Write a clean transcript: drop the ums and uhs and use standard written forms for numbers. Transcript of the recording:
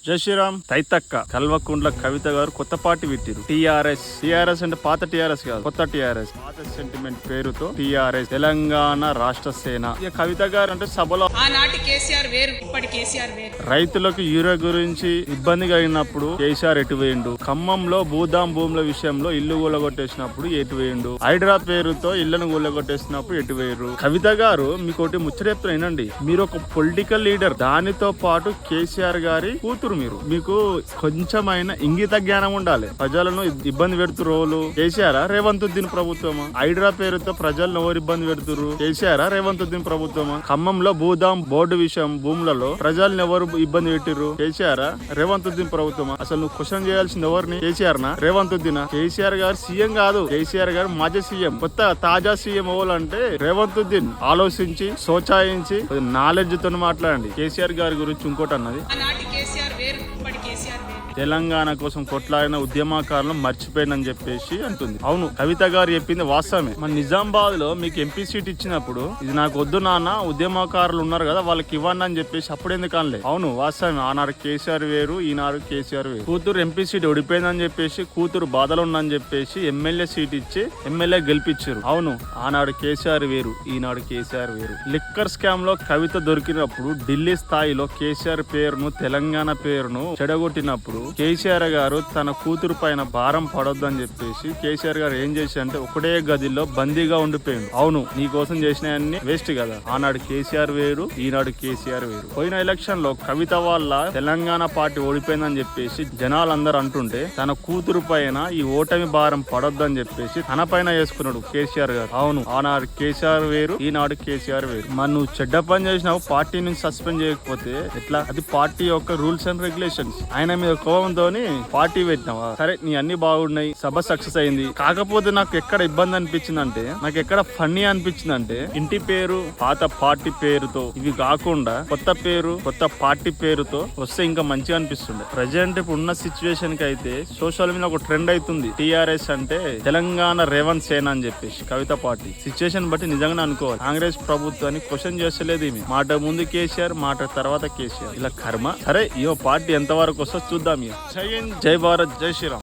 జై శ్రీరామ్. తైతక్క కల్వకుండ్ల కవిత గారు కొత్త పార్టీ పెట్టిరు. టిఆర్ఎస్ అంటే పాత టిఆర్ఎస్ కాదు, కొత్త టిఆర్ఎస్. పాత సెంటిమెంట్ పేరుతో టిఆర్ఎస్ తెలంగాణ రాష్ట్ర సేన. ఇక కవిత గారు అంటే సభలో ఆనాటి కేసీఆర్ వేరు, ఇప్పటి కేసీఆర్ వేరు. రైతులకు యూరియా గురించి ఇబ్బంది కలిగినప్పుడు కేసీఆర్ ఎటు వేయండు, ఖమ్మంలో భూదాం భూముల విషయంలో ఇల్లు కూలగొట్టేసినప్పుడు ఎటు వేయండు, హైడ్రా పేరుతో ఇళ్లను కూలగొట్టేసినప్పుడు ఎటు వేయరు. కవిత గారు మీకోటి ముచ్చటెప్తున్నా వినండి. మీరు ఒక పొలిటికల్ లీడర్, దానితో పాటు కేసీఆర్ గారి కూతురు. మీకు కొంచెమైనా ఇంగిత జ్ఞానం ఉండాలి. ప్రజలను ఇబ్బంది పెడుతురు కేసీఆర్ రేవంత్ ఉద్దీన్ ప్రభుత్వమా? హైడ్రా పేరుతో ప్రజలను ఎవరు ఇబ్బంది పెడుతురు? కేసీఆర్ రేవంత్ ఉద్దీన్ ప్రభుత్వమా? ఖమ్మంలో భూదాం బోర్డు విషయం భూములలో ప్రజలను ఎవరు ఇబ్బంది పెట్టిరు? కేసీఆర్ రేవంత్ ఉద్దీన్ ప్రభుత్వమా? అసలు నువ్వు క్వశ్చన్ చేయాల్సింది ఎవరిని? కేసీఆర్ నా రేవంత్ ఉద్దీనా? కేసీఆర్ గారు సీఎం కాదు, కేసీఆర్ గారు మాజీ సీఎం. కొత్త తాజా సీఎం అవ్వాలంటే రేవంత్ ఉద్దీన్ ఆలోచించి సోచాయించి నాలెడ్జ్ తో మాట్లాడండి. కేసీఆర్ గారి గురించి ఇంకోటి అన్నది, ఆనాటి కేసీఆర్ వేరు, ఇప్పటి కేసీఆర్ వేరు. తెలంగాణ కోసం కొట్లాడిన ఉద్యమకారులను మర్చిపోయినని చెప్పేసి అంటుంది. అవును, కవిత గారు చెప్పింది వాస్తవమే. మన నిజామాబాద్ లో మీకు ఎంపీ సీట్ ఇచ్చినప్పుడు ఇది నాకు వద్దు నాన్న, ఉద్యమకారులు ఉన్నారు కదా వాళ్ళకి ఇవ్వండి అని చెప్పేసి అప్పుడు ఎందుకు అనలే? అవును వాస్తవమే. ఆనాడు కేసీఆర్ వేరు, ఈనాడు కేసీఆర్ వేరు. కూతురు ఎంపీ సీట్ ఓడిపోయిందని చెప్పేసి, కూతురు బాధలు ఉందని చెప్పేసి ఎమ్మెల్యే సీట్ ఇచ్చి ఎమ్మెల్యే గెలిపించారు. అవును, ఆనాడు కేసీఆర్ వేరు, ఈనాడు కేసీఆర్ వేరు. లిక్కర్ స్కామ్ లో కవిత దొరికినప్పుడు ఢిల్లీ స్థాయిలో కేసీఆర్ పేరును, తెలంగాణ పేరును చెడగొట్టినప్పుడు కేసీఆర్ గారు తన కూతురు పైన భారం పడొద్దని చెప్పేసి కేసీఆర్ గారు ఏం చేశారంటే ఒకటే గదిలో బందీగా ఉండిపోయింది. అవును, నీ కోసం చేసినవన్నీ వేస్ట్ కదా. ఆనాడు కేసీఆర్ వేరు, ఈనాడు కేసీఆర్ వేరు. పోయిన ఎలక్షన్ లో కవిత వల్ల తెలంగాణ పార్టీ ఓడిపోయిందని చెప్పేసి జనాలందరూ అంటుంటే తన కూతురు పైన ఈ ఓటమి భారం పడొద్దని చెప్పేసి తన పైన వేసుకున్నాడు కేసీఆర్ గారు. అవును, ఆనాడు కేసీఆర్ వేరు, ఈనాడు కేసీఆర్ వేరు. మరి నువ్వు చెడ్డ పని చేసినావు, పార్టీ నుంచి సస్పెండ్ చేయకపోతే ఎట్లా? అది పార్టీ యొక్క రూల్స్ అండ్ రెగ్యులేషన్స్. ఆయన మీద కోపంతో పార్టీ పెట్టినావా? సరే, నీ అన్ని బాగున్నాయి, సభ సక్సెస్ అయింది. కాకపోతే నాకు ఎక్కడ ఇబ్బంది అనిపించిందంటే, నాకు ఎక్కడ ఫన్నీ అనిపించిందంటే, ఇంటి పేరు పాత పార్టీ పేరుతో ఇవి కాకుండా కొత్త పేరు కొత్త పార్టీ పేరుతో వస్తే ఇంకా మంచిగా అనిపిస్తుండే. ప్రజెంట్ ఇప్పుడు ఉన్న సిచ్యువేషన్ కి అయితే సోషల్ మీడియా ఒక ట్రెండ్ అవుతుంది. టిఆర్ఎస్ అంటే తెలంగాణ రేవంత్ సేన అని చెప్పేసి కవిత పార్టీ. సిచ్యువేషన్ బట్టి నిజంగానే అనుకోవాలి. కాంగ్రెస్ ప్రభుత్వాన్ని క్వశ్చన్ చేస్తలేదు ఈమె. మాట ముందు కేసీఆర్, మాట తర్వాత కేసీఆర్. ఇలా కర్మ. సరే, ఈ పార్టీ ఎంత వరకు వస్తే చూద్దాం. జై హింద్, జై భారత్, జై శ్రీరామ్.